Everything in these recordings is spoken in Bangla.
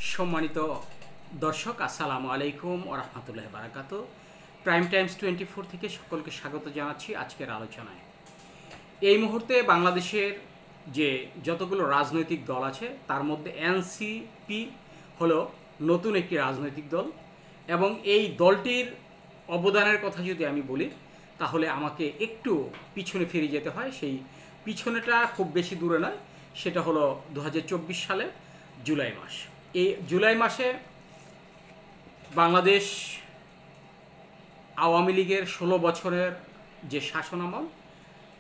সম্মানিত দর্শক, আসসালামু আলাইকুম ওয়া রাহমাতুল্লাহি ওয়া বারাকাতুহু। প্রাইম টাইমস 24 থেকে সকলকে স্বাগত জানাচ্ছি আজকের আলোচনায়। এই মুহূর্তে বাংলাদেশের যে যতগুলো রাজনৈতিক দল আছে তার মধ্যে এনসিপি হলো নতুন একটি রাজনৈতিক দল, এবং এই দলটির অবদানের কথা যদি আমি বলি তাহলে আমাকে একটু পিছনে ফিরে যেতে হয়। সেই পিছনেটা খুব বেশি দূরে নয়, সেটা হলো 2024 সালের জুলাই মাস। এই জুলাই মাসে বাংলাদেশ আওয়ামী লীগের 16 বছরের যে শাসনামল,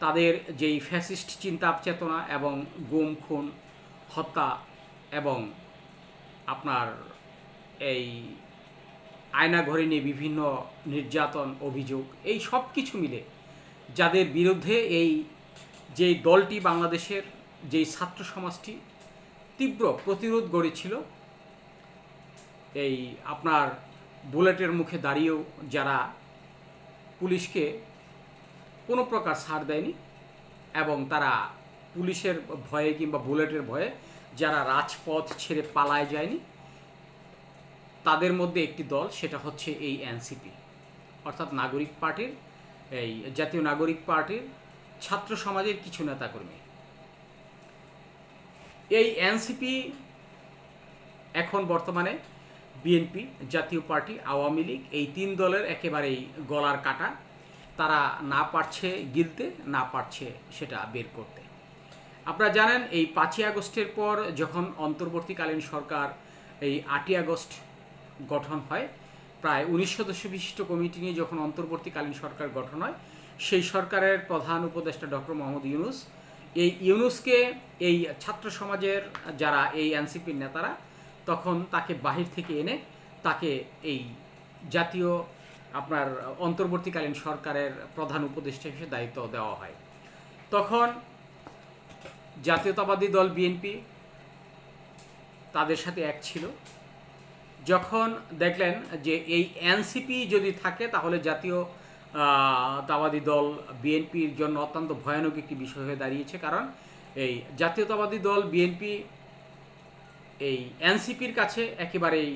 তাদের যেই ফ্যাসিস্ট চিন্তা চেতনা এবং গুম খুন হত্যা এবং আপনার এই আয়নাঘরে নিয়ে বিভিন্ন নির্যাতন অভিযোগ, এই সব কিছু মিলে যাদের বিরুদ্ধে এই যেই দলটি বাংলাদেশের যেই ছাত্র সমাজটি তীব্র প্রতিরোধ গড়েছিল, এই আপনার বুলেটের মুখে দাঁড়িয়েও যারা পুলিশকে কোনো প্রকার ছাড় দেয়নি এবং তারা পুলিশের ভয়ে কিংবা বুলেটের ভয়ে যারা রাজপথ ছেড়ে পালায় যায়নি, তাদের মধ্যে একটি দল, সেটা হচ্ছে এই এনসিপি, অর্থাৎ নাগরিক পার্টির, এই জাতীয় নাগরিক পার্টির ছাত্র সমাজের কিছু নেতাকর্মী। এই এনসিপি এখন বর্তমানে বিএনপি, জাতীয় পার্টি, আওয়ামী লীগ, এই তিন দলের একেবারেই গলার কাটা। তারা না পারছে গিলতে, না পারছে সেটা বের করতে। আপনারা জানেন, এই 5ই আগস্টের পর যখন অন্তর্বর্তীকালীন সরকার, এই 8ই আগস্ট গঠন হয়, প্রায় 19 সদস্য বিশিষ্ট কমিটি নিয়ে যখন অন্তর্বর্তীকালীন সরকার গঠন হয়, সেই সরকারের প্রধান উপদেষ্টা ডক্টর মোহাম্মদ ইউনূস, এই ইউনূসকে এই ছাত্র সমাজের যারা এই এনসিপির নেতারা, তখন তাকে বাহির থেকে এনে তাকে এই জাতীয় আপনার অন্তর্বর্তীকালীন সরকারের প্রধান উপদেষ্টা হিসেবে দায়িত্ব দেওয়া হয়। তখন জাতীয়তাবাদী দল বিএনপি তাদের সাথে এক ছিল। যখন দেখলেন যে এই এনসিপি যদি থাকে তাহলে জাতীয়তাবাদী দল বিএনপির জন্য অত্যন্ত ভয়ানক একটি বিষয় হয়ে দাঁড়িয়েছে, কারণ এই জাতীয়তাবাদী দল বিএনপি এই এনসিপির কাছে একেবারেই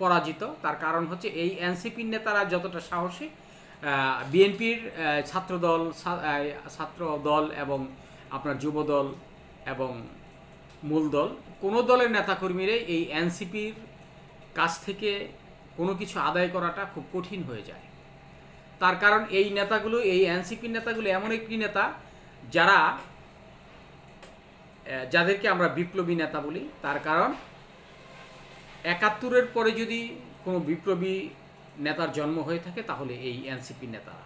পরাজিত। তার কারণ হচ্ছে এই এনসিপির নেতারা যতটা সাহসী, বিএনপির ছাত্র দল এবং আপনার যুব দল এবং মূল দল, কোনো দলের নেতাকর্মীরাই এই এনসিপির কাছ থেকে কোনো কিছু আদায় করাটা খুব কঠিন হয়ে যায়। তার কারণ এই নেতাগুলো, এই এনসিপির নেতাগুলো এমন একটি নেতা যাদেরকে আমরা বিপ্লবী নেতা বলি। তার কারণ 71-এর পরে যদি কোনো বিপ্লবী নেতার জন্ম হয়ে থাকে তাহলে এই এনসিপির নেতারা।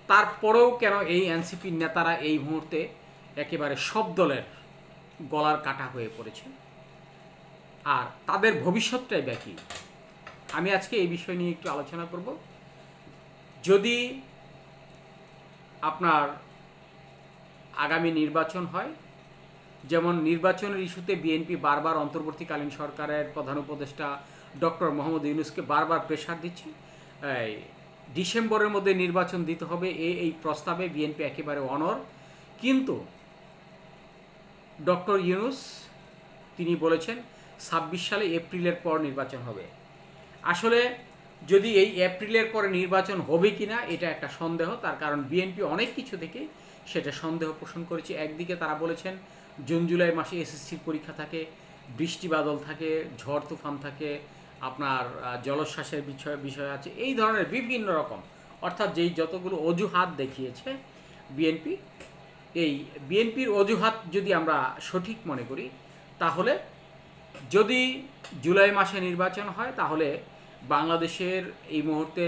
তারপরেও কেন এই এনসিপির নেতারা এই মুহূর্তে একেবারে সব দলের গলার কাটা হয়ে পড়েছে, আর তাদের ভবিষ্যৎটাই বাকি। আমি আজকে এই বিষয় নিয়ে একটু আলোচনা করব। যদি আপনার আগামী নির্বাচন হয়, যেমন নির্বাচনের ইস্যুতে বিএনপি বারবার অন্তর্বর্তীকালীন সরকারের প্রধান উপদেষ্টা ডক্টর মোহাম্মদ ইউনূসকে বারবার প্রেশার দিচ্ছে, ডিসেম্বরের মধ্যে নির্বাচন দিতে হবে, এই প্রস্তাবে বিএনপি একেবারে অনড়। কিন্তু ডক্টর ইউনূস তিনি বলেছেন 26 সালে এপ্রিলের পর নির্বাচন হবে। আসলে যদি এই এপ্রিলের পরে নির্বাচন হবে কিনা এটা একটা সন্দেহ। তার কারণ বিএনপি অনেক কিছু থেকে সেটা সন্দেহ পোষণ করেছে। একদিকে তারা বলেছেন জুন জুলাই মাসে এসএসসির পরীক্ষা থাকে, বৃষ্টি বাদল থাকে, ঝড় তুফান থাকে, আপনার জলোচ্ছ্বাসের বিষয় আছে, এই ধরনের বিভিন্ন রকম, অর্থাৎ যেই যতগুলো অজুহাত দেখিয়েছে বিএনপি, এই বিএনপির অজুহাত যদি আমরা সঠিক মনে করি, তাহলে যদি জুলাই মাসে নির্বাচন হয় তাহলে বাংলাদেশের এই মুহূর্তে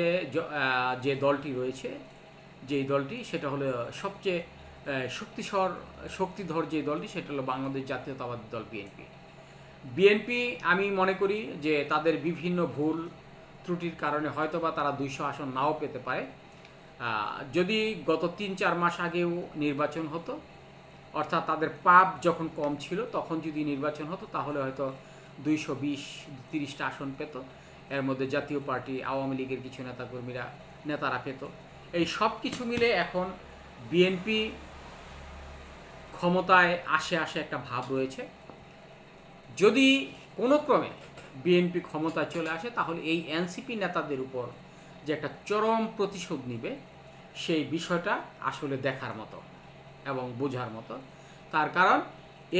যে দলটি রয়েছে, যেই দলটি, সেটা হলো সবচেয়ে শক্তিধর যে দলটি, সেটা হলো বাংলাদেশ জাতীয়তাবাদী দল বিএনপি। আমি মনে করি যে তাদের বিভিন্ন ভুল ত্রুটির কারণে হয়তোবা তারা 200 আসন নাও পেতে পারে। যদি গত 3-4 মাস আগেও নির্বাচন হতো, অর্থাৎ তাদের পাপ যখন কম ছিল, তখন যদি নির্বাচন হতো তাহলে হয়তো 220-30টা আসন পেত। এর মধ্যে জাতীয় পার্টি, আওয়ামী লীগের কিছু নেতারা পেত। এই সব কিছু মিলে এখন বিএনপি ক্ষমতায় আসে একটা ভাব রয়েছে। যদি কোনো ক্রমে বিএনপি ক্ষমতায় চলে আসে, তাহলে এই এনসিপি নেতাদের উপর যে একটা চরম প্রতিশোধ নিবে, সেই বিষয়টা আসলে দেখার মতো এবং বোঝার মতো। তার কারণ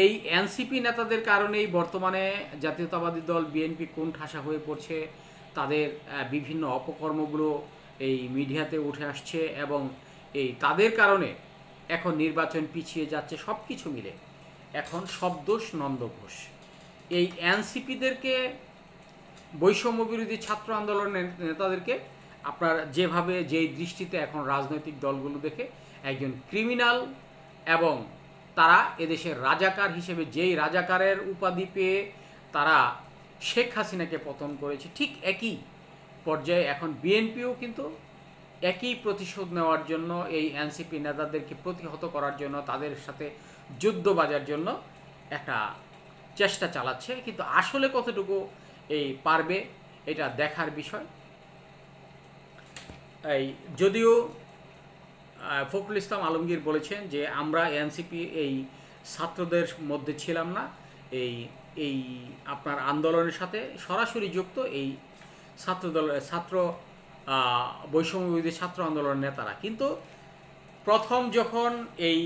এই এনসিপি নেতাদের কারণেই বর্তমানে জাতীয়তাবাদী দল বিএনপি কোণঠাসা হয়ে পড়ছে। তাদের বিভিন্ন অপকর্মগুলো এই মিডিয়াতে উঠে আসছে এবং এই তাদের কারণে এখন নির্বাচন পিছিয়ে যাচ্ছে। সব কিছু মিলে এখন সব দোষ নন্দ ঘোষ। এই এনসিপিদেরকে, বৈষম্য বিরোধী ছাত্র আন্দোলনের নেতাদেরকে আপনার যেভাবে যেই দৃষ্টিতে এখন রাজনৈতিক দলগুলো দেখে একজন ক্রিমিনাল, এবং তারা এদেশের রাজাকার হিসেবে, যেই রাজাকারের উপাধি পেয়ে তারা শেখ হাসিনাকে পতন করেছে, ঠিক একই পর্যায়ে এখন বিএনপিও কিন্তু একই প্রতিশোধ নেওয়ার জন্য, এই এনসিপি নেতাদেরকে প্রতিহত করার জন্য, তাদের সাথে যুদ্ধ বাজার জন্য একটা চেষ্টা চালাচ্ছে। কিন্তু আসলে কতটুকু এই পারবে এটা দেখার বিষয়। এই যদিও ফখরুল ইসলাম আলমগীর বলেছেন যে আমরা এনসিপি এই ছাত্রদের মধ্যে ছিলাম না, এই এই আপনার আন্দোলনের সাথে সরাসরি যুক্ত এই ছাত্র বৈষম্যবিরোধী ছাত্র আন্দোলনের নেতারা। কিন্তু প্রথম যখন এই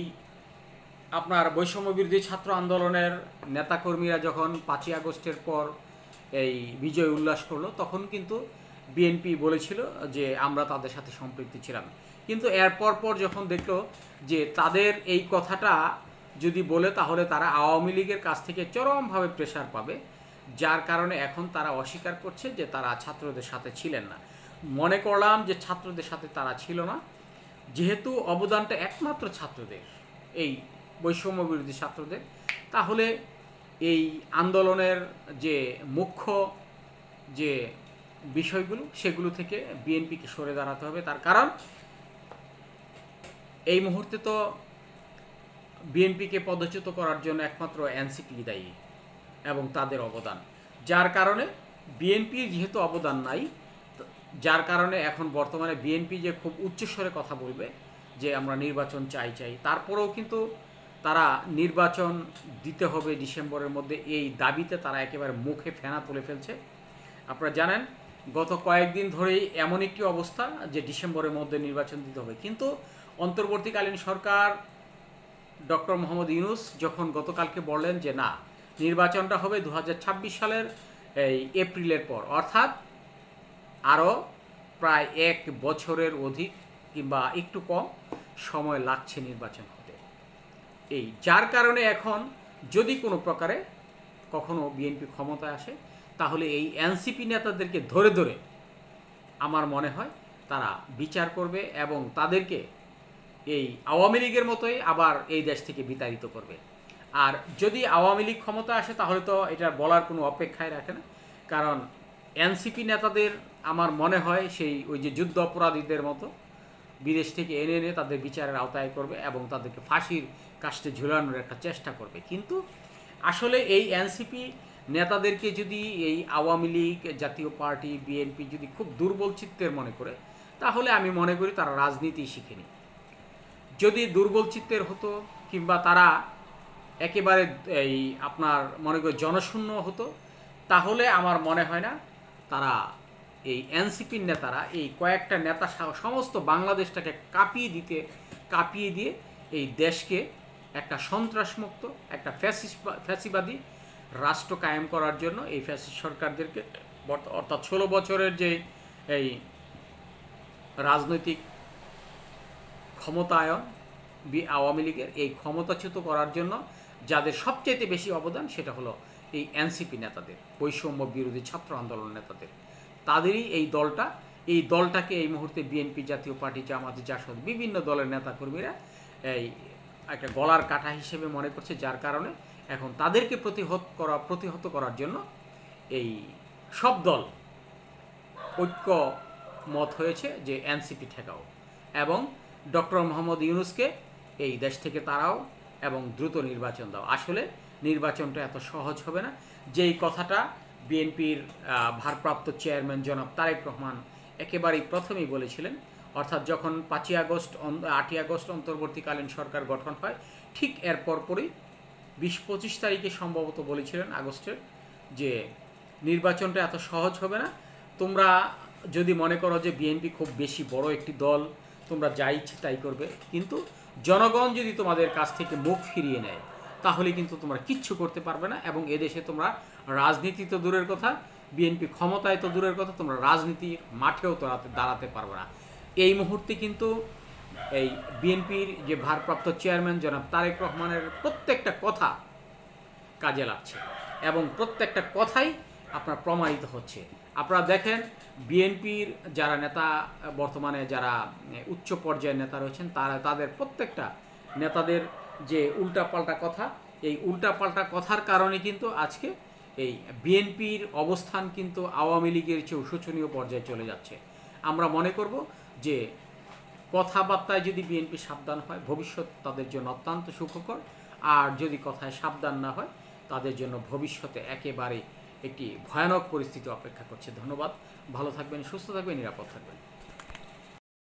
আপনার বৈষম্যবিরোধী ছাত্র আন্দোলনের নেতাকর্মীরা যখন 5ই আগস্টের পর এই বিজয় উল্লাস করলো, তখন কিন্তু বিএনপি বলেছিল যে আমরা তাদের সাথে সম্পৃক্ত ছিলাম। কিন্তু এরপর পর যখন দেখলো যে তাদের এই কথাটা যদি বলে তাহলে তারা আওয়ামী লীগের কাছ থেকে চরমভাবে প্রেশার পাবে, যার কারণে এখন তারা অস্বীকার করছে যে তারা ছাত্রদের সাথে ছিলেন না। মনে করলাম যে ছাত্রদের সাথে তারা ছিল না, যেহেতু অবদানটা একমাত্র ছাত্রদের, এই বৈষম্য বিরোধী ছাত্রদের, তাহলে এই আন্দোলনের যে মুখ্য যে বিষয়গুলো সেগুলো থেকে বিএনপিকে সরে দাঁড়াতে হবে। তার কারণ এই মুহূর্তে তো বিএনপিকে পদচ্যুত করার জন্য একমাত্র এনসিপি দায়ী এবং তাদের অবদান, যার কারণে বিএনপির যেহেতু অবদান নাই, যার কারণে এখন বর্তমানে বিএনপি যে খুব উচ্চস্বরে কথা বলবে যে আমরা নির্বাচন চাই, তারপরেও কিন্তু তারা নির্বাচন দিতে হবে ডিসেম্বরের মধ্যে, এই দাবিতে তারা একেবারে মুখে ফেনা তুলে ফেলছে। আপনারা জানেন গত কয়েকদিন ধরেই এমন একটি অবস্থা যে ডিসেম্বরের মধ্যে নির্বাচন দিতে হবে। কিন্তু অন্তর্বর্তীকালীন সরকার ডক্টর মোহাম্মদ ইউনূস যখন গতকালকে বললেন যে না, নির্বাচনটা হবে 2026 সালের এই এপ্রিলের পর, অর্থাৎ আরও প্রায় 1 বছরের অধিক কিংবা একটু কম সময় লাগছে নির্বাচন হতে। এই যার কারণে এখন যদি কোনো প্রকারে কখনো বিএনপি ক্ষমতায় আসে, তাহলে এই এনসিপি নেতাদেরকে ধরে ধরে আমার মনে হয় তারা বিচার করবে এবং তাদেরকে এই আওয়ামী লীগের মতোই আবার এই দেশ থেকে বিতাড়িত করবে। আর যদি আওয়ামী লীগ ক্ষমতা আসে তাহলে তো এটার বলার কোনো অপেক্ষায় রাখে না, কারণ এনসিপি নেতাদের আমার মনে হয় সেই ওই যে যুদ্ধ অপরাধীদের মতো বিদেশ থেকে এনে এনে তাদের বিচারের আওতায় করবে এবং তাদেরকে ফাঁসির কাস্টে ঝুলানোর একটা চেষ্টা করবে। কিন্তু আসলে এই এনসিপি নেতাদেরকে যদি এই আওয়ামী লীগ, জাতীয় পার্টি, বিএনপি যদি খুব দুর্বল চিত্তের মনে করে, তাহলে আমি মনে করি তারা রাজনীতি শিখেনি। যদি দুর্বল চিত্তের হতো কিংবা তারা একেবারে এই আপনার মনে করি জনশূন্য হতো, তাহলে আমার মনে হয় না তারা এই এনসিপির নেতারা, এই কয়েকটা নেতা সমস্ত বাংলাদেশটাকে কাঁপিয়ে দিয়ে এই দেশকে একটা সন্ত্রাসমুক্ত, একটা ফ্যাসিবাদী রাষ্ট্র কায়েম করার জন্য এই ফ্যাসিস্ট সরকারদেরকে, অর্থাৎ 16 বছরের যে এই রাজনৈতিক ক্ষমতায়ন আওয়ামী লীগের, এই ক্ষমতাচ্যুত করার জন্য যাদের সবচাইতে বেশি অবদান সেটা হলো এই এনসিপি নেতাদের, বৈষম্য বিরোধী ছাত্র আন্দোলন নেতাদের। তাদেরই এই দলটাকে এই মুহূর্তে বিএনপি, জাতীয় পার্টি, জামাত, জাসদ, বিভিন্ন দলের নেতাকর্মীরা এই একটা গলার কাঁটা হিসেবে মনে করছে, যার কারণে এখন তাদেরকে প্রতিহত করার জন্য এই সব দল ঐক্যমত হয়েছে যে এনসিপি ঠেকাও এবং ডক্টর মোহাম্মদ ইউনূসকে এই দেশ থেকে তাড়াও এবং দ্রুত নির্বাচন দাও। আসলে নির্বাচনটা এত সহজ হবে না, যেই কথাটা বিএনপির ভারপ্রাপ্ত চেয়ারম্যান জনাব তারেক রহমান একেবারেই প্রথমেই বলেছিলেন, অর্থাৎ যখন 8ই আগস্ট অন্তর্বর্তীকালীন সরকার গঠন হয়, ঠিক এর পরপরই 20-25 তারিখে সম্ভবত বলেছিলেন আগস্টের, যে নির্বাচনটা এত সহজ হবে না। তোমরা যদি মনে করো যে বিএনপি খুব বেশি বড় একটি দল, তোমরা যা ইচ্ছে তাই করবে, কিন্তু জনগণ যদি তোমাদের কাছ থেকে মুখ ফিরিয়ে নেয় তাহলে কিন্তু তোমরা কিচ্ছু করতে পারবে না। এবং এদেশে তোমরা রাজনীতি তো দূরের কথা, বিএনপি ক্ষমতায় তো দূরের কথা, তোমরা রাজনীতির মাঠেও তো দাঁড়াতে পারবে না। এই মুহূর্তে কিন্তু এই বিএনপির যে ভারপ্রাপ্ত চেয়ারম্যান জনাব তারেক রহমানের প্রত্যেকটা কথা কাজে লাগছে এবং প্রত্যেকটা কথাই আপনার প্রমাণিত হচ্ছে। আপনারা দেখেন বিএনপির যারা নেতা, বর্তমানে যারা উচ্চ পর্যায়ের নেতা রয়েছেন, তাদের প্রত্যেকটা নেতাদের যে উল্টাপাল্টা কথা, এই উল্টাপাল্টা কথার কারণে কিন্তু আজকে এই বিএনপির অবস্থান কিন্তু আওয়ামী লীগের চেয়েও শোচনীয় পর্যায়ে চলে যাচ্ছে। আমরা মনে করব যে কথাবার্তায় যদি বিএনপি সাবধান হয়, ভবিষ্যৎ তাদের জন্য অত্যন্ত সুখকর। আর যদি কথায় সাবধান না হয়, তাদের জন্য ভবিষ্যতে একেবারে একটি ভয়ানক পরিস্থিতি অপেক্ষা করছে। ধন্যবাদ। ভালো থাকবেন, সুস্থ থাকবেন, নিরাপদ থাকবেন।